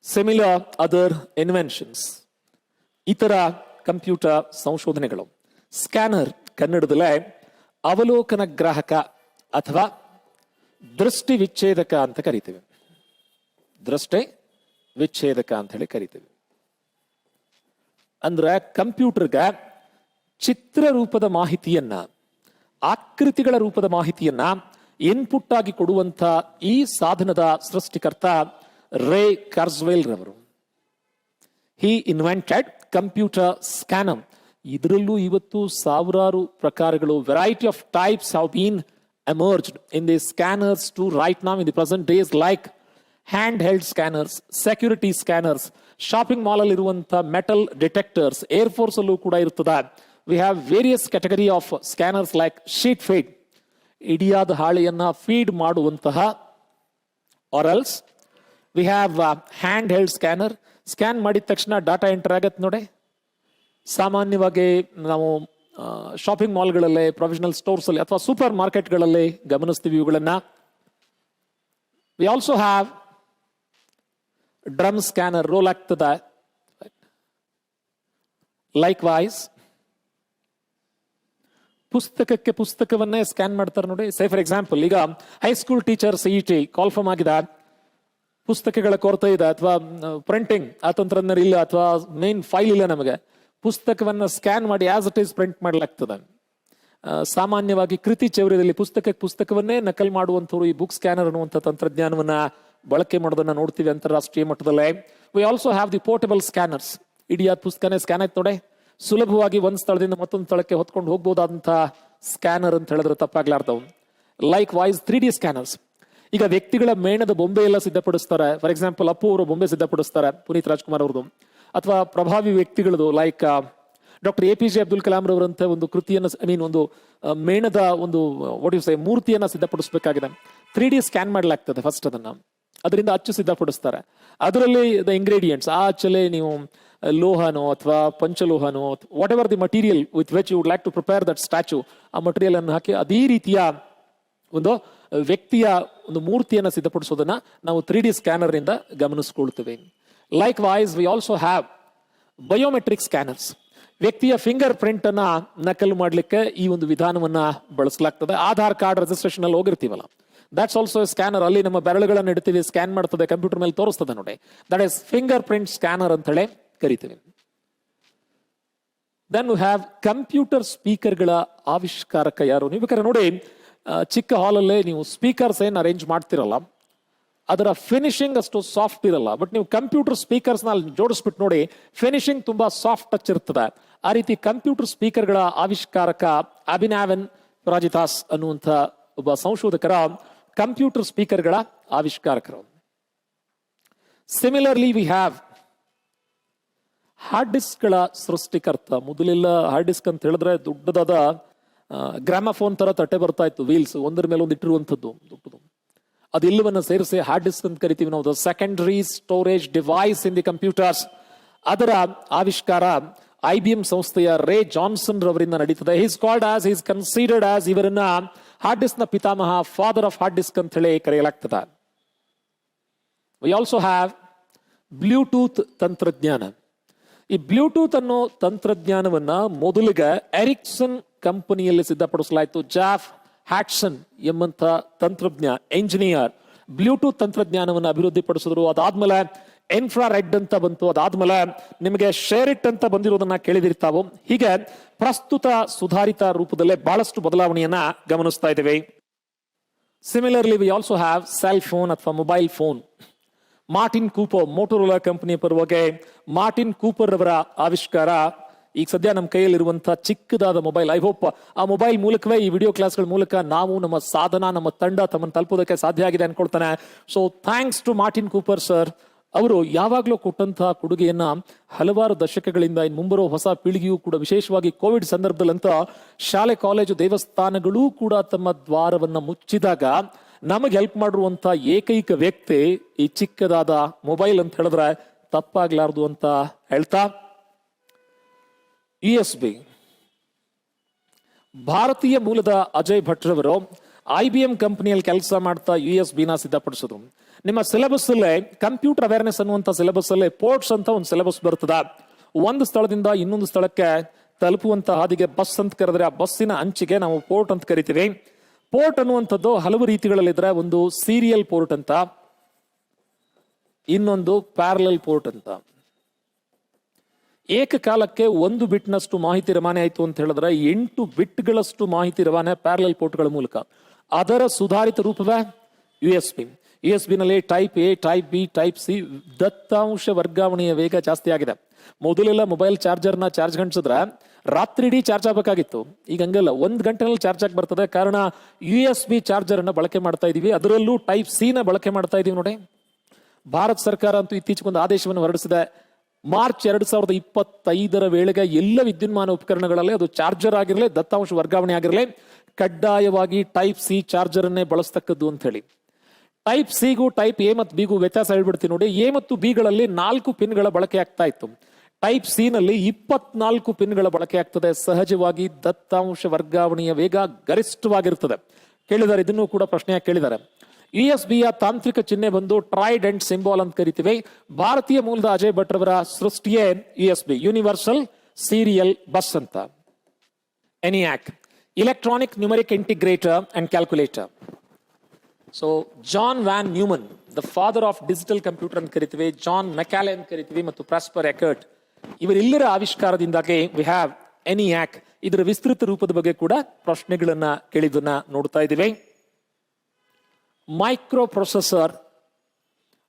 ಸಿಮಿಲರ್ ಅದರ್ ಇನ್ವೆನ್ಷನ್ಸ್, ಇತರ ಕಂಪ್ಯೂಟರ್ ಸಂಶೋಧನೆಗಳು. ಸ್ಕ್ಯಾನರ್ ಕನ್ನಡದಲ್ಲೇ ಅವಲೋಕನ ಗ್ರಾಹಕ ಅಥವಾ ದೃಷ್ಟಿ ವಿಚ್ಛೇದಕ ಅಂತ ಕರಿತೀವಿ. ದೃಷ್ಟಿ ವಿಚ್ಛೇದಕ ಅಂತ ಹೇಳಿ ಕರಿತೀವಿ. ಅಂದ್ರೆ ಕಂಪ್ಯೂಟರ್ಗೆ ಚಿತ್ರ ರೂಪದ ಮಾಹಿತಿಯನ್ನ, ಆಕೃತಿಗಳ ರೂಪದ ಮಾಹಿತಿಯನ್ನ ಇನ್ಪುಟ್ ಆಗಿ ಕೊಡುವಂತ ಈ ಸಾಧನದ ಸೃಷ್ಟಿಕರ್ತ ರೇ ಕರ್ಸ್ವೆಲ್ ರವರು. He invented computer scanner. ಇದರಲ್ಲೂ ಇವತ್ತು ಸಾವಿರಾರು ಪ್ರಕಾರಗಳು, variety of types have been emerged in the scanners to right now in the present days, like hand held scanners, security scanners, shopping mall ಅಲ್ಲಿ ಇರುವಂತಹ ಮೆಟಲ್ ಡಿಟೆಕ್ಟರ್ಸ್, ಏರ್ ಫೋರ್ಸ್ ಅಲ್ಲೂ ಕೂಡ ಇರ್ತದೆ. We have various category of scanners like sheet feed, ಇಡಿಯಾದ ಹಾಳೆಯನ್ನ feed ಮಾಡುವಂತಹ, or else we have hand held scanner. Scan ಮಾಡಿದ ತಕ್ಷಣ ಡಾಟಾ ಎಂಟರ್ ಆಗತ್ತೆ ನೋಡಿ. ಸಾಮಾನ್ಯವಾಗಿ ನಾವು ಶಾಪಿಂಗ್ ಮಾಲ್ಗಳಲ್ಲಿ, ಪ್ರೊವಿಷನಲ್ ಸ್ಟೋರ್ಸ್ ಅಲ್ಲಿ ಅಥವಾ ಸೂಪರ್ ಮಾರ್ಕೆಟ್ಗಳಲ್ಲಿ ಗಮನಿಸ್ತೀವಿ ಇವುಗಳನ್ನ. We also have drum scanner, roll ಆಗ್ತದೆ. ಲೈಕ್ ವೈಸ್ ಪುಸ್ತಕಕ್ಕೆ ಪುಸ್ತಕವನ್ನೇ ಸ್ಕ್ಯಾನ್ ಮಾಡ್ತಾರೆ ನೋಡಿ. ಸೇ ಫಾರ್ ಎಕ್ಸಾಂಪಲ್, ಈಗ ಹೈಸ್ಕೂಲ್ ಟೀಚರ್ CET ಕಾಲ್ಫಾರ್ಮ್ ಆಗಿದೆ, ಪುಸ್ತಕಗಳ ಕೊರತೆ ಇದೆ ಅಥವಾ ಪ್ರಿಂಟಿಂಗ್ ಆ ತಂತ್ರಜ್ಞಾನ ಇಲ್ಲ ಅಥವಾ ಮೇನ್ ಫೈಲ್ ಇಲ್ಲ, ನಮಗೆ ಪುಸ್ತಕವನ್ನ ಸ್ಕ್ಯಾನ್ ಮಾಡಿ ಆಸ್ ಇಟ್ ಈಸ್ ಪ್ರಿಂಟ್ ಮಾಡಲಾಗ್ತದೆ. ಸಾಮಾನ್ಯವಾಗಿ ಕೃತಿ ಚೌರ್ಯದಲ್ಲಿ ಪುಸ್ತಕವನ್ನೇ ನಕಲ್ ಮಾಡುವಂಥವ್ರು ಈ ಬುಕ್ ಸ್ಕ್ಯಾನರ್ ಅನ್ನುವಂಥ ತಂತ್ರಜ್ಞಾನವನ್ನ ಬಳಕೆ ಮಾಡೋದನ್ನ ನೋಡ್ತೀವಿ ಅಂತಾರಾಷ್ಟ್ರೀಯ ಮಟ್ಟದಲ್ಲೇ. We also have the portable scanners. ಇಡಿಯಾದ ಪುಸ್ತಕನೇ ಸ್ಕ್ಯಾನ್ ಆಯ್ತು ನೋಡಿ, ಸುಲಭವಾಗಿ ಒಂದ್ ಸ್ಥಳದಿಂದ ಮತ್ತೊಂದು ಸ್ಥಳಕ್ಕೆ ಹೊತ್ಕೊಂಡು ಹೋಗ್ಬೋದಾದಂತಹ ಸ್ಕ್ಯಾನರ್ ಅಂತ ಹೇಳಿದ್ರೆ ತಪ್ಪಾಗ್ಲಾರ್ದವು. Like wise 3D scanners. ಈಗ ವ್ಯಕ್ತಿಗಳ ಮೇಣದ ಬೊಂಬೆ ಎಲ್ಲ ಸಿದ್ಧಪಡಿಸ್ತಾರೆ. ಫಾರ್ ಎಕ್ಸಾಂಪಲ್ ಅಪ್ಪು ಅವರು ಬೊಂಬೆ ಸಿದ್ಧಪಡಿಸ್ತಾರೆ, ಪುನೀತ್ ರಾಜ್ಕುಮಾರ್ ಅವ್ರದ್ದು. ಅಥವಾ ಪ್ರಭಾವಿ ವ್ಯಕ್ತಿಗಳದು like doctor APJ Abdul Kalam ರವರಂತೆ ಒಂದು ಕೃತಿಯನ್ನು, ಒಂದು ಮೇಣದ ಒಂದು ಮೂರ್ತಿಯನ್ನ ಸಿದ್ಧಪಡಿಸಬೇಕಾಗಿದೆ. 3D ಸ್ಕ್ಯಾನ್ ಮಾಡಲಾಗ್ತದೆ ಫಸ್ಟ್ ಅದನ್ನ, ಅದರಿಂದ ಅಚ್ಚು ಸಿದ್ಧಪಡಿಸ್ತಾರೆ. ಅದರಲ್ಲಿ ದ ಇಂಗ್ರೀಡಿಯೆಂಟ್ಸ್, ಆ ಅಚ್ಚಲೆ ನೀವು ಲೋಹನೋ ಅಥವಾ ಪಂಚಲೋಹನೋ, whatever the material with which you would like to prepare that statue, ಆ ಮಟೀರಿಯಲ್ ಅನ್ನು ಹಾಕಿ ಅದೇ ರೀತಿಯ ಒಂದು ವ್ಯಕ್ತಿಯ ಒಂದು ಮೂರ್ತಿಯನ್ನ ಸಿದ್ಧಪಡಿಸೋದನ್ನ ನಾವು 3D ಸ್ಕ್ಯಾನರ್ ನಿಂದ ಗಮನಿಸ್ಕೊಳ್ತೇವೆ. Likewise we also have biometric scanners. ವ್ಯಕ್ತಿಯ ಫಿಂಗರ್ ಪ್ರಿಂಟ್ ಅನ್ನ ನಕಲು ಮಾಡಲಿಕ್ಕೆ ಈ ಒಂದು ವಿಧಾನವನ್ನ ಬಳಸಲಾಗ್ತದೆ. ಆಧಾರ್ ಕಾರ್ಡ್ ರಿಜಿಸ್ಟ್ರೇಷನ್ ಅಲ್ಲಿ ಹೋಗಿರ್ತೀವಲ್ಲ, ದಟ್ಸ್ ಆಲ್ಸೋ ಸ್ಕ್ಯಾನರ್. ಅಲ್ಲಿ ನಮ್ಮ ಬೆರಳುಗಳನ್ನು ಇಡ್ತೀವಿ, ಸ್ಕ್ಯಾನ್ ಮಾಡ್ತದೆ, ಕಂಪ್ಯೂಟರ್ ಮೇಲೆ ತೋರಿಸ್ತದೆ ನೋಡಿ. That is finger print scanner ಅಂತ ಹೇಳಿ ಕರಿತೀವಿ. ದೆನ್ ವಿ ಹ್ಯಾವ್ ಕಂಪ್ಯೂಟರ್ ಸ್ಪೀಕರ್ಗಳ ಆವಿಷ್ಕಾರಕ ಯಾರು? ನೀವು ಬೇಕಾದ್ರೆ ನೋಡಿ, ಚಿಕ್ಕ ಹಾಲಲ್ಲೇ ನೀವು ಸ್ಪೀಕರ್ಸ್ ಏನ್ ಅರೇಂಜ್ ಮಾಡ್ತಿರಲ್ಲ, ಅದರ ಫಿನಿಶಿಂಗ್ ಅಷ್ಟು ಸಾಫ್ಟ್ ಇರಲ್ಲ. ಬಟ್ ನೀವು ಕಂಪ್ಯೂಟರ್ ಸ್ಪೀಕರ್ಸ್ ನ ಜೋಡಿಸ್ಬಿಟ್ಟು ನೋಡಿ, ಫಿನಿಶಿಂಗ್ ತುಂಬಾ ಸಾಫ್ಟ್ ಟಚ್ ಇರ್ತದೆ. ಆ ರೀತಿ ಕಂಪ್ಯೂಟರ್ ಸ್ಪೀಕರ್ಗಳ ಆವಿಷ್ಕಾರಕ ಅಭಿನವನ್ ರಾಜಿದಾಸ್ ಅನ್ನುವಂಥ ಒಬ್ಬ ಸಂಶೋಧಕರ ಕಂಪ್ಯೂಟರ್ ಸ್ಪೀಕರ್ಗಳ ಆವಿಷ್ಕಾರಕರು. Similarly we have hard disk ಗಳ ಸೃಷ್ಟಿಕರ್ತ. ಮೊದಲೆಲ್ಲ ಹಾರ್ಡ್ ಡಿಸ್ಕ್ ಅಂತ ಹೇಳಿದ್ರೆ ದೊಡ್ಡದಾದ ಗ್ರಾಮಫೋನ್ ತರ ತಟ್ಟೆ ಬರ್ತಾ ಇತ್ತು, ವೀಲ್ಸ್ ಒಂದರ ಮೇಲೆ ಒಂದು ಇಟ್ಟಿರುವಂಥದ್ದು ದೊಡ್ಡದು. ಅದೆಲ್ಲವನ್ನ ಸೇರಿಸಿ ಹಾರ್ಡ್ ಡಿಸ್ಕ್ ಅಂತ ಕರಿತೀವಿ ನಾವು. The secondary storage device in the computers. ಅದರ ಆವಿಷ್ಕಾರ IBM ಸಂಸ್ಥೆಯ ರೇ ಜಾನ್ಸನ್ ರವರಿಂದ ನಡೀತದೆ. Is called as, is considered as, ಇವರನ್ನ ಹಾರ್ಡ್ ಡಿಸ್ಕ್ ನ ಪಿತಾಮಹ, ಫಾದರ್ ಆಫ್ ಹಾರ್ಡ್ ಡಿಸ್ಕ್ ಅಂತ ಹೇಳಿ ಕರೆಯಲಾಗ್ತದೆ. ವಿ ಆಲ್ಸೋ ಹ್ಯಾವ್ ಬ್ಲೂಟೂತ್ ತಂತ್ರಜ್ಞಾನ. ಈ ಬ್ಲೂಟೂತ್ ಅನ್ನೋ ತಂತ್ರಜ್ಞಾನವನ್ನ ಮೊದಲಿಗೆ ಎರಿಕ್ಸನ್ ಕಂಪನಿಯಲ್ಲಿ ಸಿದ್ಧಪಡಿಸಲಾಯಿತು. ಜಾಫ್ ಹ್ಯಾಟ್ಸನ್ ಎಂಬಂತ ತಂತ್ರಜ್ಞ ಇಂಜಿನಿಯರ್ ಬ್ಲೂಟೂತ್ ತಂತ್ರಜ್ಞಾನವನ್ನು ಅಭಿವೃದ್ಧಿಪಡಿಸಿದ್ರು. ಅದಾದ್ಮೇಲೆ ಇನ್ಫ್ರಾರೆಡ್ ಅಂತ ಬಂತು. ಅದಾದ್ಮೇಲೆ ನಿಮಗೆ ಶೇರಿಟ್ ಅಂತ ಬಂದಿರೋದನ್ನ ಕೇಳಿದಿರ್ತಾವು. ಹೀಗೆ ಪ್ರಸ್ತುತ ಸುಧಾರಿತ ರೂಪದಲ್ಲೇ ಬಹಳಷ್ಟು ಬದಲಾವಣೆಯನ್ನ ಗಮನಿಸ್ತಾ ಇದ್ದೇವೆ. Similarly we also have cell phone ಅಥವಾ mobile phone. Martin Cooper, Motorola ಕಂಪನಿಯ ಪರವಾಗಿ ಮಾರ್ಟಿನ್ ಕೂಪರ್ ಅವರ ಆವಿಷ್ಕಾರ ಈಗ ಸದ್ಯ ನಮ್ಮ ಕೈಯಲ್ಲಿರುವಂತಹ ಚಿಕ್ಕದಾದ ಮೊಬೈಲ್, ಐ ಹೋಪ್ ಆ ಮೊಬೈಲ್ ಮೂಲಕವೇ ಈ ವಿಡಿಯೋ ಕ್ಲಾಸ್ಗಳ ಮೂಲಕ ನಾವು ನಮ್ಮ ಸಾಧನ, ನಮ್ಮ ತಂಡ ತಮ್ಮನ್ನು ತಲುಪೋದಕ್ಕೆ ಸಾಧ್ಯ ಆಗಿದೆ ಅನ್ಕೊಳ್ತಾನೆ. So thanks to Martin Cooper sir. ಅವರು ಯಾವಾಗಲೂ ಕೊಟ್ಟಂತಹ ಕೊಡುಗೆಯನ್ನ ಹಲವಾರು ದಶಕಗಳಿಂದ ಇನ್ನು ಮುಂಬರುವ ಹೊಸ ಪೀಳಿಗೆಯೂ ಕೂಡ, ವಿಶೇಷವಾಗಿ ಕೋವಿಡ್ ಸಂದರ್ಭದಲ್ಲಂತ ಶಾಲೆ, ಕಾಲೇಜು, ದೇವಸ್ಥಾನಗಳೂ ಕೂಡ ತಮ್ಮ ದ್ವಾರವನ್ನ ಮುಚ್ಚಿದಾಗ ನಮಗೆ ಹೆಲ್ಪ್ ಮಾಡಿರುವಂತ ಏಕೈಕ ವ್ಯಕ್ತಿ ಈ ಚಿಕ್ಕದಾದ ಮೊಬೈಲ್ ಅಂತ ಹೇಳಿದ್ರೆ ತಪ್ಪಾಗ್ಲಾರ್ದು ಅಂತ ಹೇಳ್ತಾ, USB ಭಾರತೀಯ ಮೂಲದ ಅಜಯ್ ಭಟ್ರವರು IBM ಕಂಪನಿಯಲ್ಲಿ ಕೆಲಸ ಮಾಡ್ತಾ USB ಸಿದ್ಧಪಡಿಸಿದ್ರು. ನಿಮ್ಮ ಸಿಲೆಬಸ್ ಅಲ್ಲೇ ಕಂಪ್ಯೂಟರ್ ಅವೇರ್ನೆಸ್ ಅನ್ನುವಂಥ ಸಿಲೆಬಸ್ ಅಲ್ಲೇ ಪೋರ್ಟ್ಸ್ ಅಂತ ಒಂದು ಸಿಲೆಬಸ್ ಬರ್ತದ. ಒಂದು ಸ್ಥಳದಿಂದ ಇನ್ನೊಂದು ಸ್ಥಳಕ್ಕೆ ತಲುಪುವಂತ ಹಾದಿಗೆ ಬಸ್ ಅಂತ ಕರೆದ್ರೆ ಆ ಬಸ್ಸಿನ ಅಂಚಿಗೆ ನಾವು ಪೋರ್ಟ್ ಅಂತ ಕರಿತೀವಿ. ಪೋರ್ಟ್ ಅನ್ನುವಂಥದ್ದು ಹಲವು ರೀತಿಗಳಲ್ಲಿದ್ರೆ, ಒಂದು ಸೀರಿಯಲ್ ಪೋರ್ಟ್ ಅಂತ, ಇನ್ನೊಂದು ಪ್ಯಾರಲಲ್ ಪೋರ್ಟ್ ಅಂತ. ಏಕಕಾಲಕ್ಕೆ 1 ಬಿಟ್ನಷ್ಟು ಮಾಹಿತಿ ರವಾನೆ ಆಯಿತು ಅಂತ ಹೇಳಿದ್ರೆ 8 ಬಿಟ್ಗಳಷ್ಟು ಮಾಹಿತಿ ರವಾನೆ ಪ್ಯಾರಲಲ್ ಪೋರ್ಟ್ಗಳ ಮೂಲಕ. ಅದರ ಸುಧಾರಿತ ರೂಪವೇ USB ನಲ್ಲಿ type A, type B, type C ದತ್ತಾಂಶ ವರ್ಗಾವಣೆಯ ವೇಗ ಜಾಸ್ತಿ ಆಗಿದೆ. ಮೊದಲೆಲ್ಲ ಮೊಬೈಲ್ ಚಾರ್ಜರ್ನ ಚಾರ್ಜ್ ಗಂಟಿಸಿದ್ರೆ ರಾತ್ರಿ ಇಡೀ ಚಾರ್ಜ್ ಆಗಬೇಕಾಗಿತ್ತು. ಈಗ ಹಂಗಲ್ಲ, 1 ಗಂಟೆನಲ್ಲಿ ಚಾರ್ಜ್ ಆಗಿ ಬರ್ತದೆ. ಕಾರಣ USB ಚಾರ್ಜರ್ ಅನ್ನ ಬಳಕೆ ಮಾಡ್ತಾ ಇದೀವಿ, ಅದರಲ್ಲೂ ಟೈಪ್ C ನ ಬಳಕೆ ಮಾಡ್ತಾ ಇದೀವಿ. ನೋಡಿ, ಭಾರತ ಸರ್ಕಾರ ಅಂತೂ ಇತ್ತೀಚೆಗೊಂದು ಆದೇಶವನ್ನು ಹೊರಡಿಸಿದೆ. ಮಾರ್ಚ್ 2025 ವೇಳೆಗೆ ಎಲ್ಲ ವಿದ್ಯುನ್ಮಾನ ಉಪಕರಣಗಳಲ್ಲಿ, ಅದು ಚಾರ್ಜರ್ ಆಗಿರಲಿ, ದತ್ತಾಂಶ ವರ್ಗಾವಣೆ ಆಗಿರಲಿ, ಕಡ್ಡಾಯವಾಗಿ ಟೈಪ್ C ಚಾರ್ಜರ್ ಅನ್ನೇ ಬಳಸ್ತಕ್ಕದ್ದು ಅಂತ ಹೇಳಿ. ಟೈಪ್ ಸಿಗೂ ಟೈಪ್ A ಮತ್ತು B ಗೂ ವ್ಯತ್ಯಾಸ ಹೇಳ್ಬಿಡ್ತೀನಿ ನೋಡಿ. A ಮತ್ತು B ಗಳಲ್ಲಿ 4 ಪಿನ್ಗಳ ಬಳಕೆ ಆಗ್ತಾ ಇತ್ತು. ಟೈಪ್ C ನಲ್ಲಿ 24 ಪಿನ್ಗಳ ಬಳಕೆ ಆಗ್ತದೆ. ಸಹಜವಾಗಿ ದತ್ತಾಂಶ ವರ್ಗಾವಣೆಯ ವೇಗ ಗರಿಷ್ಠವಾಗಿರ್ತದೆ. ಕೇಳಿದ್ದಾರೆ, ಇದನ್ನು ಕೂಡ ಪ್ರಶ್ನೆಯಾಗಿ ಕೇಳಿದ್ದಾರೆ. USB ತಾಂತ್ರಿಕ ಚಿಹ್ನೆ ಬಂದು ಟ್ರೈಡೆಂಟ್ ಸಿಂಬಾಲ್ ಅಂತ ಕರಿತೀವಿ. ಭಾರತೀಯ ಮೂಲದ ಅಜಯ್ ಭಟ್ರವರ ಸೃಷ್ಟಿಯೇ USB, ಯೂನಿವರ್ಸಲ್ ಸೀರಿಯಲ್ ಬಸ್ ಅಂತ. ENIAC, electronic numeric integrator and calculator. So John von Neumann, the father of digital computer ಅಂತ ಕರಿತೀವಿ, ಜಾನ್ ಮೆಕ್ಯಾಲೆ ಅಂತ ಕರಿತೀವಿ, ಮತ್ತು ಪ್ರಾಸ್ಪರ್ ಎಕರ್ಟ್, ಇವರೆಲ್ಲರ ಆವಿಷ್ಕಾರದಿಂದಾಗಿ ವಿ ಹ್ಯಾವ್ ENIAC. ಇದರ ವಿಸ್ತೃತ ರೂಪದ ಬಗ್ಗೆ ಕೂಡ ಪ್ರಶ್ನೆಗಳನ್ನ ಕೇಳಿದ್ದನ್ನ ನೋಡ್ತಾ ಇದ್ದೀವಿ. ಮೈಕ್ರೋ ಪ್ರೊಸೆಸರ್,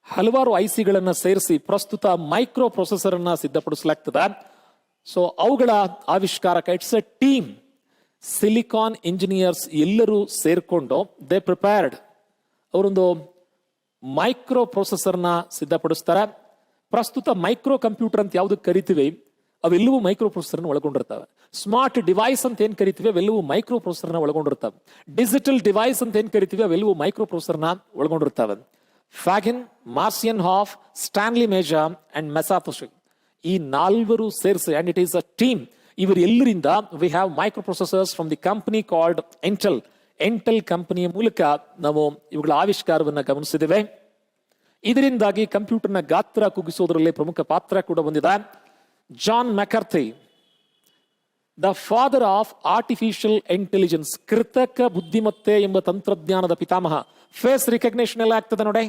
ಹಲವಾರು ICಗಳನ್ನ ಸೇರಿಸಿ ಪ್ರಸ್ತುತ ಮೈಕ್ರೋ ಪ್ರೊಸೆಸರ್ ಅನ್ನ ಸಿದ್ಧಪಡಿಸಲಾಗ್ತದೆ. ಸೊ ಅವುಗಳ ಆವಿಷ್ಕಾರಕ it's a team. Silicon engineers ಎಲ್ಲರೂ ಸೇರ್ಕೊಂಡು ದೇ ಪ್ರಿಪೇರ್ಡ್, ಅವರೊಂದು ಮೈಕ್ರೋ ಪ್ರೊಸೆಸರ್ನ ಸಿದ್ಧಪಡಿಸ್ತಾರೆ. ಪ್ರಸ್ತುತ ಮೈಕ್ರೋ ಕಂಪ್ಯೂಟರ್ ಅಂತ ಯಾವ್ದಕ್ಕೆ ಕರಿತೀವಿ ಅವೆಲ್ಲವೂ ಮೈಕ್ರೋ ಪ್ರೊಸೆಸರ್ನ ಒಳಗೊಂಡಿರ್ತವೆ. ಸ್ಮಾರ್ಟ್ ಡಿವೈಸ್ ಅಂತ ಏನ್ ಕರಿತೀವಿ ಅವೆಲ್ಲವೂ ಮೈಕ್ರೋ ಪ್ರೊಸೆಸರ್ನ ಒಳಗೊಂಡಿರ್ತವೆ. ಡಿಜಿಟಲ್ ಡಿವೈಸ್ ಅಂತ ಏನ್ ಕರಿತೀವಿ ಅವೆಲ್ಲವೂ ಮೈಕ್ರೋ ಪ್ರೊಸೆಸರ್ನ ಒಳಗೊಂಡಿರ್ತವೆ. Faggin, Marcian Hoff, Stanley Mazor and Masatoshi, ಈ 4 ಸೇರಿಸಿ, and it is a team. ಇವರೆಲ್ಲರಿಂದ we have microprocessors from the company called ಎಂಟೆಲ್ ಕಂಪನಿಯ ಮೂಲಕ ನಾವು ಇವುಗಳ ಆವಿಷ್ಕಾರವನ್ನ ಗಮನಿಸಿದ್ದೇವೆ. ಇದರಿಂದಾಗಿ ಕಂಪ್ಯೂಟರ್ನ ಗಾತ್ರ ಕುಗ್ಗಿಸೋದ್ರಲ್ಲಿ ಪ್ರಮುಖ ಪಾತ್ರ ಕೂಡ ಹೊಂದಿದೆ. John McCarthy, the father of artificial intelligence, ಕೃತಕ ಬುದ್ಧಿಮತ್ತೆ ಎಂಬ ತಂತ್ರಜ್ಞಾನದ ಪಿತಾಮಹ. ಫೇಸ್ ರಿಕಗ್ನಿಷನ್ ಎಲ್ಲ ಆಗ್ತದೆ ನೋಡಿ.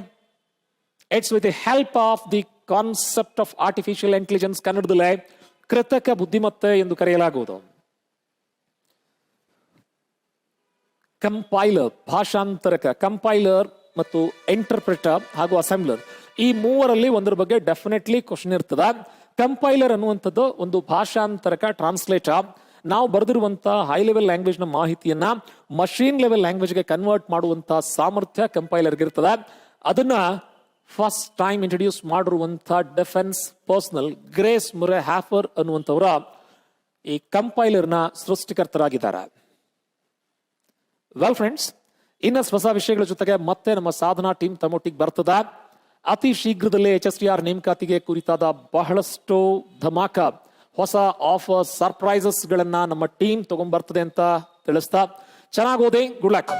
It's with the help of the concept of artificial intelligence, ಕನ್ನಡದಲ್ಲೇ ಕೃತಕ ಬುದ್ಧಿಮತ್ತೆ ಎಂದು ಕರೆಯಲಾಗುವುದು. ಕಂಪೈಲರ್, ಭಾಷಾಂತರಕ, ಕಂಪೈಲರ್ ಮತ್ತು ಇಂಟರ್ಪ್ರಿಟರ್ ಹಾಗೂ ಅಸೆಂಬ್ಲರ್, ಈ ಮೂವರಲ್ಲಿ ಒಂದರ ಬಗ್ಗೆ ಡೆಫಿನೆಟ್ಲಿ ಕ್ವಶನ್ ಇರ್ತದ. ಕಂಪೈಲರ್ ಅನ್ನುವಂಥದ್ದು ಒಂದು ಭಾಷಾಂತರಕ, ಟ್ರಾನ್ಸ್ಲೇಟರ್. ನಾವು ಬರೆದಿರುವಂತಹ ಹೈ ಲೆವೆಲ್ ಲ್ಯಾಂಗ್ವೇಜ್ ನ ಮಾಹಿತಿಯನ್ನ ಮಷೀನ್ ಲೆವೆಲ್ ಲ್ಯಾಂಗ್ವೇಜ್ಗೆ ಕನ್ವರ್ಟ್ ಮಾಡುವಂತಹ ಸಾಮರ್ಥ್ಯ ಕಂಪೈಲರ್ಗೆ ಇರ್ತದೆ. ಅದನ್ನ ಫಸ್ಟ್ ಟೈಮ್ ಇಂಟ್ರೊಡ್ಯೂಸ್ ಮಾಡಿರುವಂಥ ಡಿಫೆನ್ಸ್ ಪರ್ಸನಲ್ ಗ್ರೇಸ್ ಮುರೆ ಹ್ಯಾಫರ್ ಅನ್ನುವಂಥವರ ಈ ಕಂಪೈಲರ್ನ ಸೃಷ್ಟಿಕರ್ತರಾಗಿದ್ದಾರೆ. ವೆಲ್ ಫ್ರೆಂಡ್ಸ್, ಇನ್ನಷ್ಟು ಹೊಸ ವಿಷಯಗಳ ಜೊತೆಗೆ ಮತ್ತೆ ನಮ್ಮ ಸಾಧನಾ ಟೀಮ್ ತಮ್ಮೊಟ್ಟಿಗೆ ಬರ್ತದ. ಅತಿ ಶೀಘ್ರದಲ್ಲೇ HSTR ನೇಮಕಾತಿಗೆ ಕುರಿತಾದ ಬಹಳಷ್ಟು ಧಮಾಕ, ಹೊಸ ಆಫರ್, ಸರ್ಪ್ರೈಸಸ್ ಗಳನ್ನ ನಮ್ಮ ಟೀಮ್ ತಗೊಂಡ್ಬರ್ತದೆ ಅಂತ ತಿಳಿಸ್ತಾ, ಚೆನ್ನಾಗಿ ಓದಿ, ಗುಡ್ ಲಕ್.